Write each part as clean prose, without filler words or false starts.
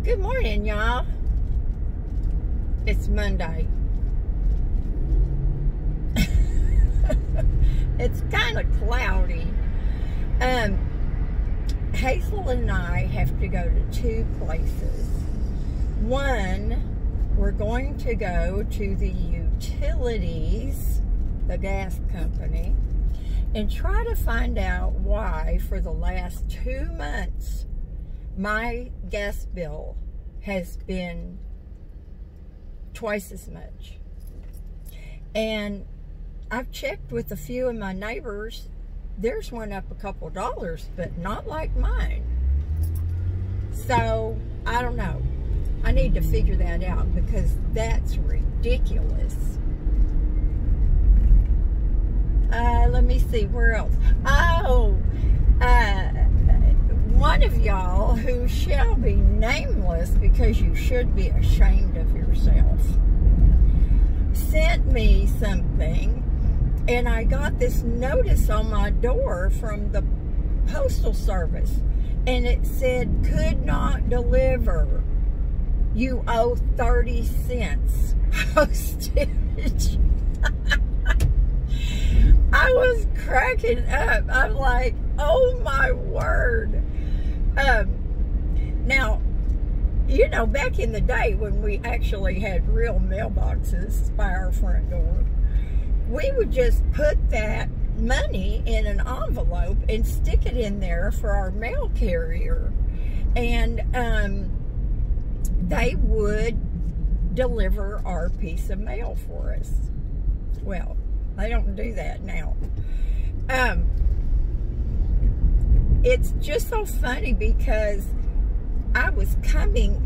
Good morning, y'all. It's Monday. It's kind of cloudy. Hazel and I have to go to two places. One, we're going to go to the utilities, the gas company, and try to find out why for the last 2 months my gas bill has been twice as much. And I've checked with a few of my neighbors. Theirs went up a couple dollars, but not like mine. So, I don't know. I need to figure that out because that's ridiculous. Let me see, where else? Oh, one of y'all who shall be nameless because you should be ashamed of yourself sent me something, and I got this notice on my door from the postal service, and it said, could not deliver. You owe 30 cents postage. I was cracking up. I'm like, oh my word. Now, you know, back in the day when we actually had real mailboxes by our front door, we would just put that money in an envelope and stick it in there for our mail carrier. And they would deliver our piece of mail for us. Well, they don't do that now. It's just so funny because I was coming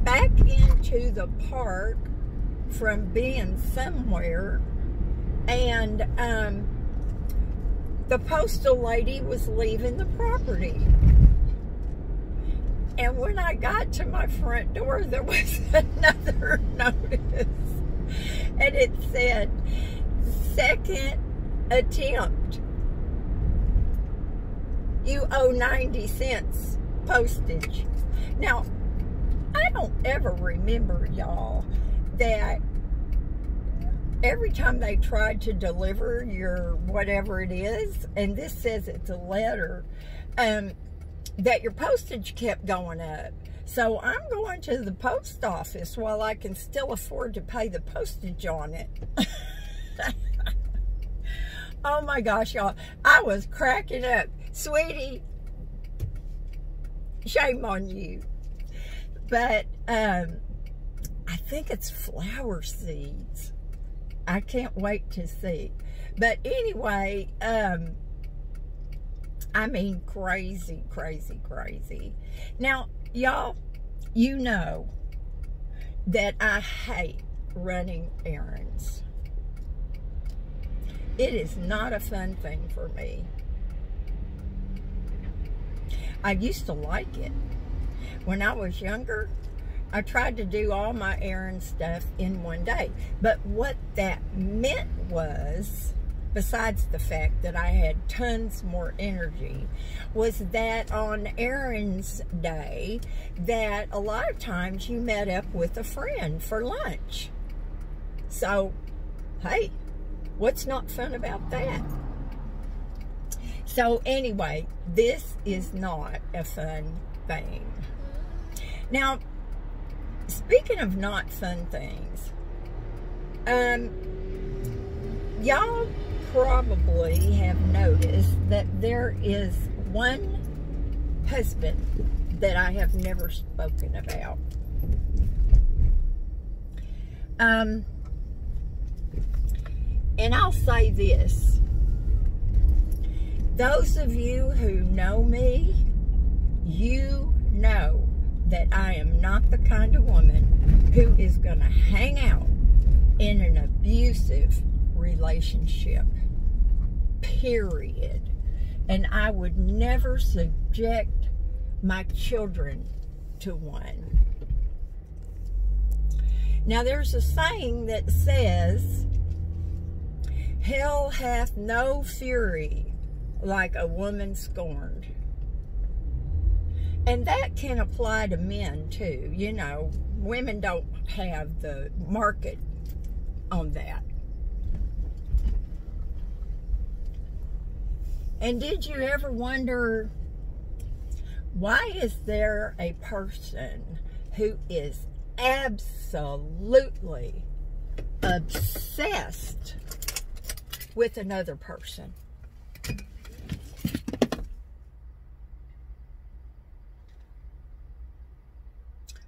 back into the park from being somewhere, and the postal lady was leaving the property. And when I got to my front door, there was another notice, and it said, second attempt. You owe 90 cents postage. Now, I don't ever remember, y'all, that every time they tried to deliver your whatever it is, and this says it's a letter, that your postage kept going up. So I'm going to the post office while I can still afford to pay the postage on it. Oh my gosh, y'all. I was cracking up. Sweetie, shame on you. But I think it's flower seeds. I can't wait to see. But anyway, I mean, crazy, crazy, crazy. Now, y'all, you know that I hate running errands. It is not a fun thing for me. I used to like it. When I was younger, I tried to do all my errand stuff in one day. But what that meant was, besides the fact that I had tons more energy, was that on errands day, that a lot of times you met up with a friend for lunch. So, hey, what's not fun about that? So anyway, this is not a fun thing. Now, speaking of not fun things, y'all probably have noticed that there is one husband that I have never spoken about. And I'll say this. Those of you who know me, you know that I am not the kind of woman who is going to hang out in an abusive relationship, period. And I would never subject my children to one. Now, there's a saying that says, hell hath no fury like a woman scorned. And that can apply to men too. You know, women don't have the market on that. And did you ever wonder, why is there a person who is absolutely obsessed with another person?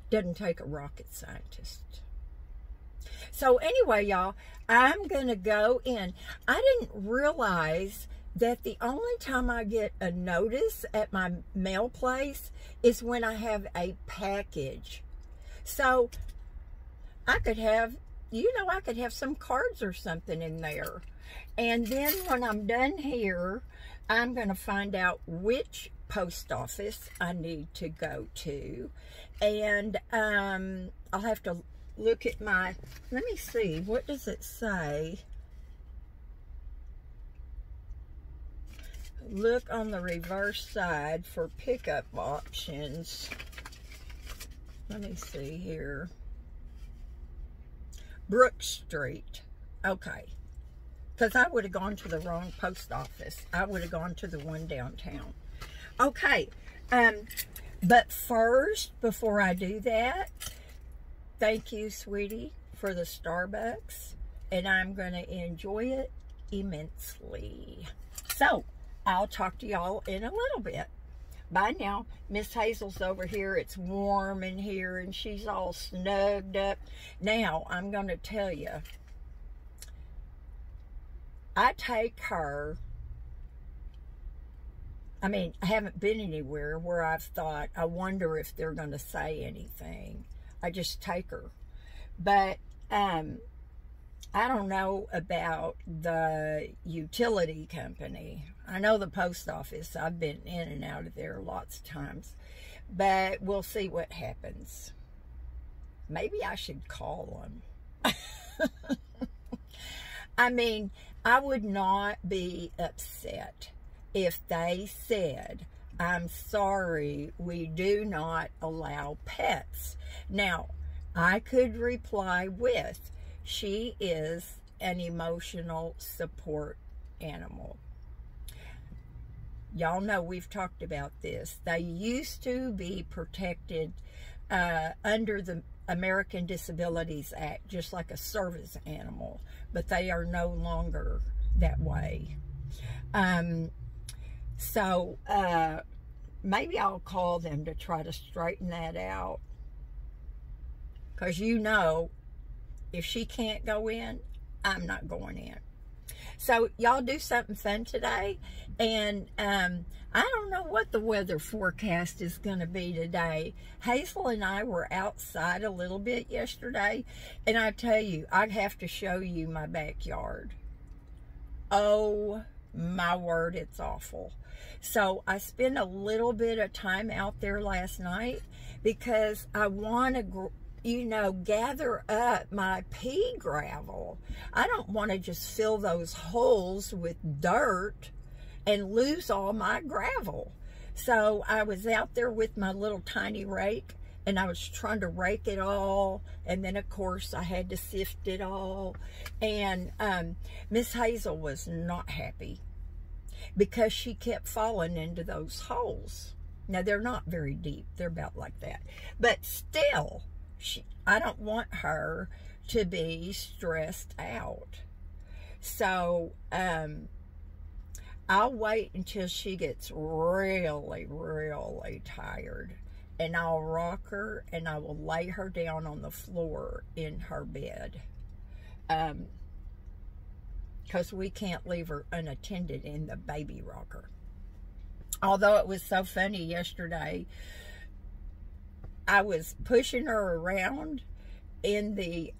Doesn't take a rocket scientist. So anyway, y'all, I'm going to go in. I didn't realize that the only time I get a notice at my mail place is when I have a package. So I could have, you know, I could have some cards or something in there. And then when I'm done here, I'm going to find out which post office I need to go to. And I'll have to look at my, let me see, what does it say? Look on the reverse side for pickup options. Let me see here. Brook Street. Okay. Because I would have gone to the wrong post office. I would have gone to the one downtown. Okay. But first, before I do that, thank you, sweetie, for the Starbucks. And I'm going to enjoy it immensely. So, I'll talk to y'all in a little bit. Bye now. Miss Hazel's over here. It's warm in here, and she's all snugged up. Now, I'm going to tell you, I take her, I mean, I haven't been anywhere where I've thought, I wonder if they're going to say anything. I just take her. But, I don't know about the utility company. I know the post office. I've been in and out of there lots of times. But we'll see what happens. Maybe I should call them. I mean, I would not be upset if they said, I'm sorry, we do not allow pets. Now, I could reply with, she is an emotional support animal. Y'all know we've talked about this. They used to be protected under the American Disabilities Act, just like a service animal, but they are no longer that way. So maybe I'll call them to try to straighten that out. Because you know, if she can't go in, I'm not going in. So y'all do something fun today. And I don't know what the weather forecast is going to be today. Hazel and I were outside a little bit yesterday. And I tell you, I'd have to show you my backyard. Oh my word, it's awful. So I spent a little bit of time out there last night because I want to, you know, gather up my pea gravel. I don't want to just fill those holes with dirt and lose all my gravel. So I was out there with my little tiny rake, and I was trying to rake it all, and then of course I had to sift it all. And Miss Hazel was not happy because she kept falling into those holes. Now they're not very deep, they're about like that, but still, I don't want her to be stressed out. So I'll wait until she gets really, really tired, and I'll rock her and I will lay her down on the floor in her bed. Because we can't leave her unattended in the baby rocker. Although it was so funny yesterday, I was pushing her around in the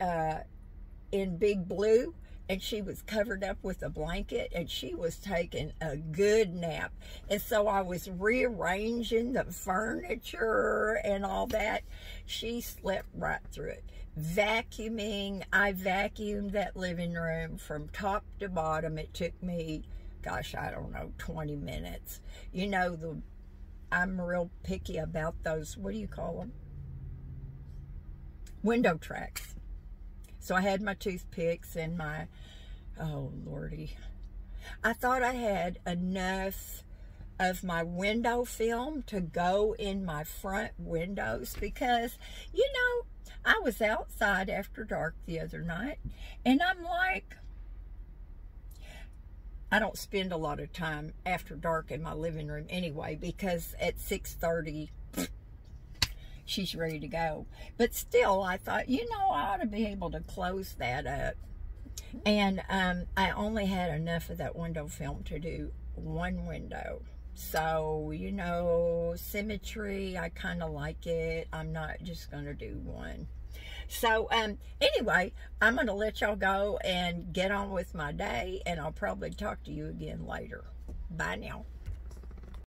in Big Blue, and she was covered up with a blanket, and she was taking a good nap. And so I was rearranging the furniture and all that. She slept right through it. Vacuuming, I vacuumed that living room from top to bottom. It took me, gosh, I don't know, 20 minutes. You know, I'm real picky about those, what do you call them? Window tracks. So I had my toothpicks and my, oh Lordy, I thought I had enough of my window film to go in my front windows, because, you know, I was outside after dark the other night, and I'm like, I don't spend a lot of time after dark in my living room anyway, because at 6:30, she's ready to go. But still, I thought, you know, I ought to be able to close that up. And I only had enough of that window film to do one window. So, you know, symmetry, I kind of like it. I'm not just going to do one. So, anyway, I'm going to let y'all go and get on with my day, and I'll probably talk to you again later. Bye now.